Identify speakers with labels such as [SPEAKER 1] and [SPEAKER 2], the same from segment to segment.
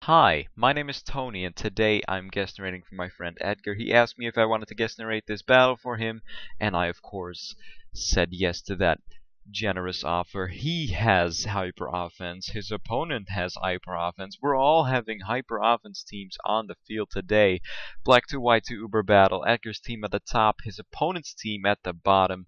[SPEAKER 1] Hi, my name is Tony, and today I'm guest narrating for my friend Edgar. He asked me if I wanted to guest narrate this battle for him, and I, of course, said yes to that generous offer. He has hyper offense, his opponent has hyper offense. We're all having hyper offense teams on the field today. Black 2, White 2 Uber battle, Edgar's team at the top, his opponent's team at the bottom.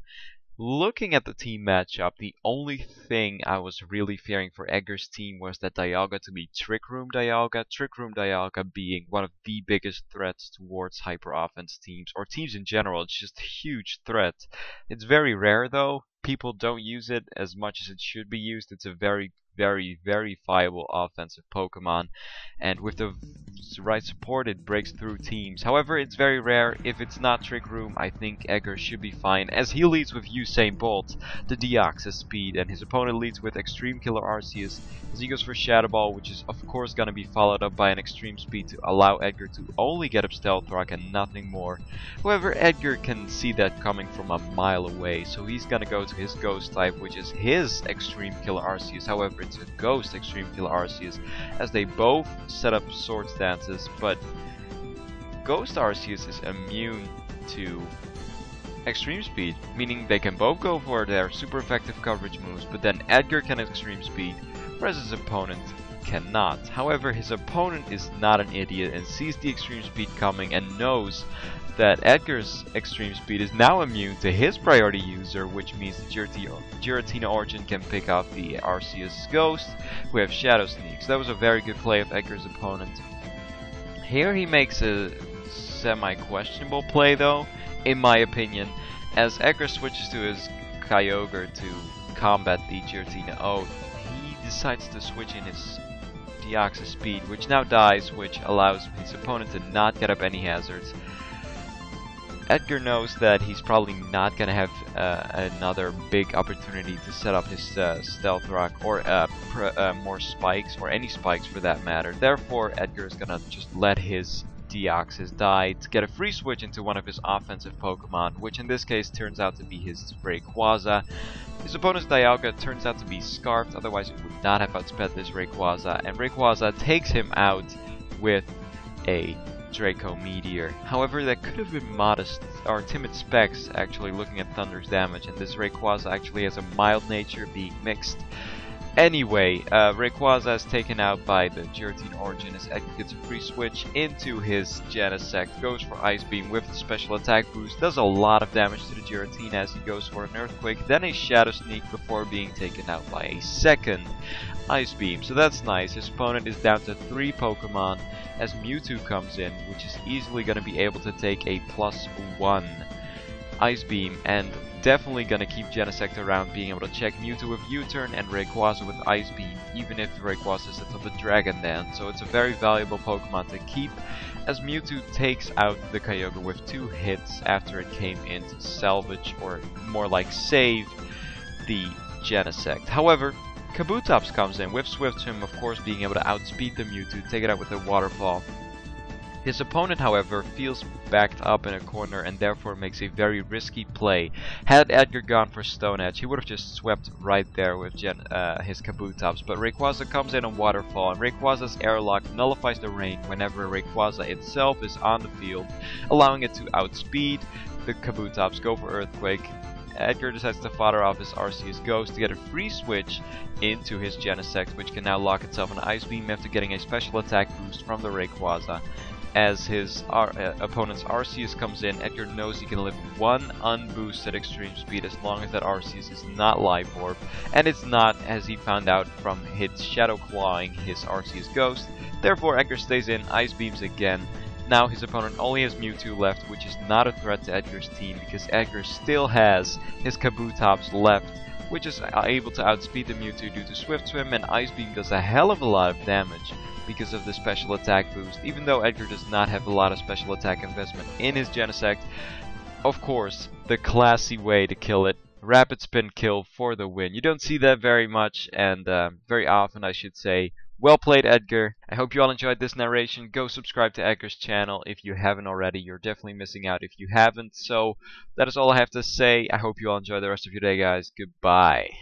[SPEAKER 1] Looking at the team matchup, the only thing I was really fearing for Edgar's team was that Dialga to be Trick Room Dialga being one of the biggest threats towards hyper offense teams, or teams in general. It's just a huge threat. It's very rare though. People don't use it as much as it should be used. It's a very viable offensive Pokemon, and with the right support it breaks through teams. However, it's very rare. If it's not Trick Room, I think Edgar should be fine, as he leads with Usain Bolt, the Deoxys speed, and his opponent leads with Extreme Killer Arceus as he goes for Shadow Ball, which is of course gonna be followed up by an Extreme Speed to allow Edgar to only get up Stealth Rock and nothing more. However, Edgar can see that coming from a mile away, so he's gonna go to his Ghost type, which is his Extreme Killer Arceus. However, it's a Ghost Extreme Killer Arceus, as they both set up sword stances, but Ghost Arceus is immune to Extreme Speed, meaning they can both go for their super effective coverage moves, but then Edgar can Extreme Speed, whereas his opponent cannot. However, his opponent is not an idiot and sees the Extreme Speed coming and knows that Edgar's Extreme Speed is now immune to his priority user, which means the Giratina Origin can pick off the Arceus Ghost. We have Shadow Sneak. So that was a very good play of Edgar's opponent. Here he makes a semi-questionable play though, in my opinion, as Edgar switches to his Kyogre to combat the Giratina. Oh, he decides to switch in his Deoxys Speed, which now dies, which allows his opponent to not get up any hazards. Edgar knows that he's probably not going to have another big opportunity to set up his Stealth Rock or more spikes, or any spikes for that matter. Therefore, Edgar is going to just let his Deoxys die to get a free switch into one of his offensive Pokemon, which in this case turns out to be his Rayquaza. His opponent's Dialga turns out to be Scarfed, otherwise it would not have outsped this Rayquaza, and Rayquaza takes him out with a Draco Meteor. However, that could have been modest or timid specs, actually, looking at Thunder's damage, and this Rayquaza actually has a mild nature, being mixed. Anyway, Rayquaza is taken out by the Giratina Origin as Edgar gets a free switch into his Genesect, goes for Ice Beam with the special attack boost, does a lot of damage to the Giratina as he goes for an Earthquake, then a Shadow Sneak before being taken out by a second Ice Beam. So that's nice. His opponent is down to 3 Pokemon as Mewtwo comes in, which is easily going to be able to take a +1 Ice Beam, and definitely going to keep Genesect around, being able to check Mewtwo with U-turn and Rayquaza with Ice Beam, even if Rayquaza sets up a Dragon Dance. So it's a very valuable Pokemon to keep, as Mewtwo takes out the Kyogre with 2 hits after it came in to salvage, or more like save, the Genesect. However, Kabutops comes in with Swift Swim, of course being able to outspeed the Mewtwo, take it out with a Waterfall. His opponent, however, feels backed up in a corner and therefore makes a very risky play. Had Edgar gone for Stone Edge, he would have just swept right there with his Kabutops, but Rayquaza comes in on Waterfall, and Rayquaza's Airlock nullifies the rain whenever Rayquaza itself is on the field, allowing it to outspeed the Kabutops, go for Earthquake. Edgar decides to fodder off his Arceus Ghost to get a free switch into his Genesect, which can now lock itself on Ice Beam after getting a special attack boost from the Rayquaza. As his opponent's Arceus comes in, Edgar knows he can live 1 unboosted Extreme Speed as long as that Arceus is not Life Orb, and it's not, as he found out from his Shadow Clawing his Arceus Ghost. Therefore, Edgar stays in, Ice Beams again. Now his opponent only has Mewtwo left, which is not a threat to Edgar's team, because Edgar still has his Kabutops left, which is able to outspeed the Mewtwo due to Swift Swim, and Ice Beam does a hell of a lot of damage because of the special attack boost, even though Edgar does not have a lot of special attack investment in his Genesect. Of course, the classy way to kill it, Rapid Spin kill for the win. You don't see that very much, and very often I should say. Well played, Edgar. I hope you all enjoyed this narration. Go subscribe to Edgar's channel if you haven't already. You're definitely missing out if you haven't. So that is all I have to say. I hope you all enjoy the rest of your day, guys. Goodbye.